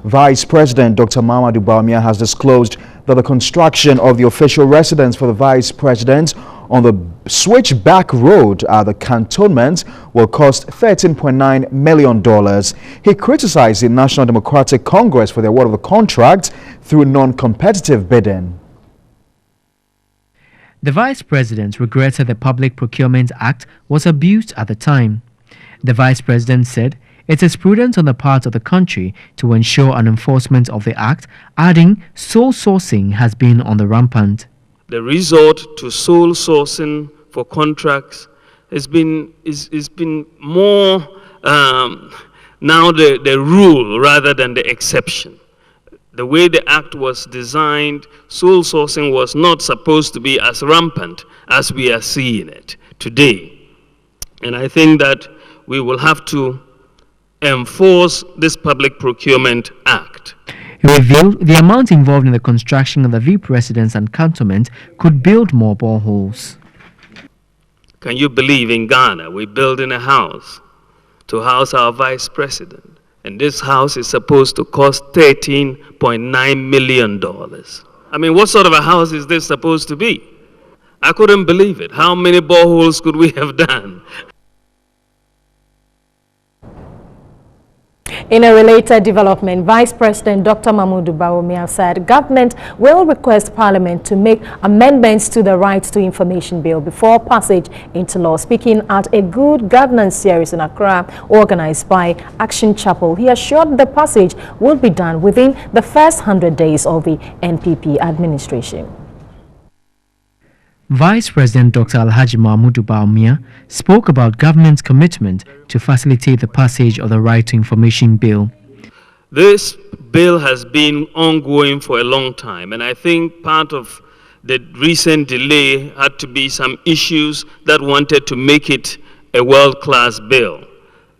Vice President Dr. Veep Bawumiah has disclosed that the construction of the official residence for the Vice President on the Switchback Road at the cantonment will cost $13.9 million. He criticized the National Democratic Congress for the award of the contract through non-competitive bidding. The Vice President regretted the Public Procurement Act was abused at the time. The Vice President said it is prudent on the part of the country to ensure an enforcement of the Act, adding sole sourcing has been on the rampant. The resort to sole sourcing for contracts has been more now the rule rather than the exception. The way the Act was designed, sole sourcing was not supposed to be as rampant as we are seeing it today. And I think that we will have to enforce this Public Procurement Act. He revealed the amount involved in the construction of the Veep residence and cantonment could build more boreholes. Can you believe in Ghana we're building a house to house our Vice President? And this house is supposed to cost $13.9 million. I mean, what sort of a house is this supposed to be? I couldn't believe it. How many boreholes could we have done? In a related development, Vice President Dr. Veep Bawumiah said government will request Parliament to make amendments to the Right to Information Bill before passage into law. Speaking at a Good Governance series in Accra, organized by Action Chapel, he assured the passage will be done within the first 100 days of the NPP administration. Vice President Dr. Alhaji Mahmudu Bawumiah spoke about government's commitment to facilitate the passage of the Right to Information Bill. This bill has been ongoing for a long time, and I think part of the recent delay had to be some issues that wanted to make it a world-class bill.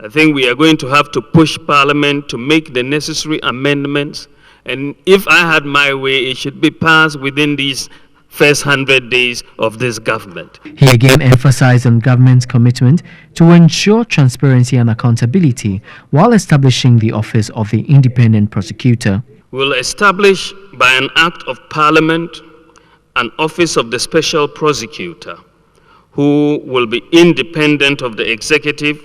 I think we are going to have to push Parliament to make the necessary amendments, and if I had my way, it should be passed within these first 100 days of this government. He again emphasized on government's commitment to ensure transparency and accountability while establishing the office of the independent prosecutor. We'll establish by an act of Parliament an office of the special prosecutor who will be independent of the executive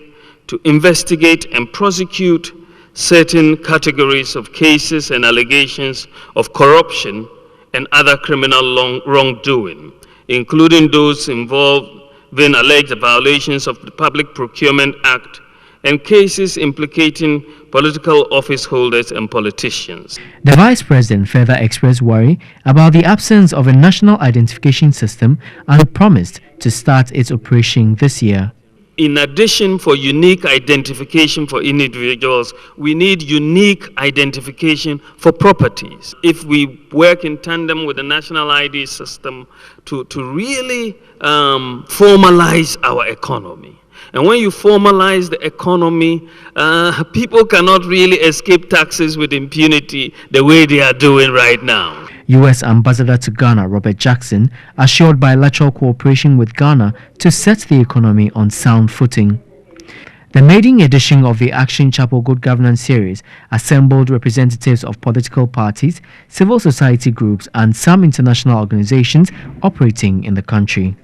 to investigate and prosecute certain categories of cases and allegations of corruption and other criminal wrongdoing, including those involving alleged violations of the Public Procurement Act and cases implicating political office holders and politicians. The Vice President further expressed worry about the absence of a national identification system and promised to start its operation this year. In addition, for unique identification for individuals, we need unique identification for properties. If we work in tandem with the national ID system to really formalize our economy. And when you formalize the economy, people cannot really escape taxes with impunity the way they are doing right now. U.S. Ambassador to Ghana, Robert Jackson, assured bilateral cooperation with Ghana to set the economy on sound footing. The maiden edition of the Action Chapel Good Governance series assembled representatives of political parties, civil society groups, and some international organizations operating in the country.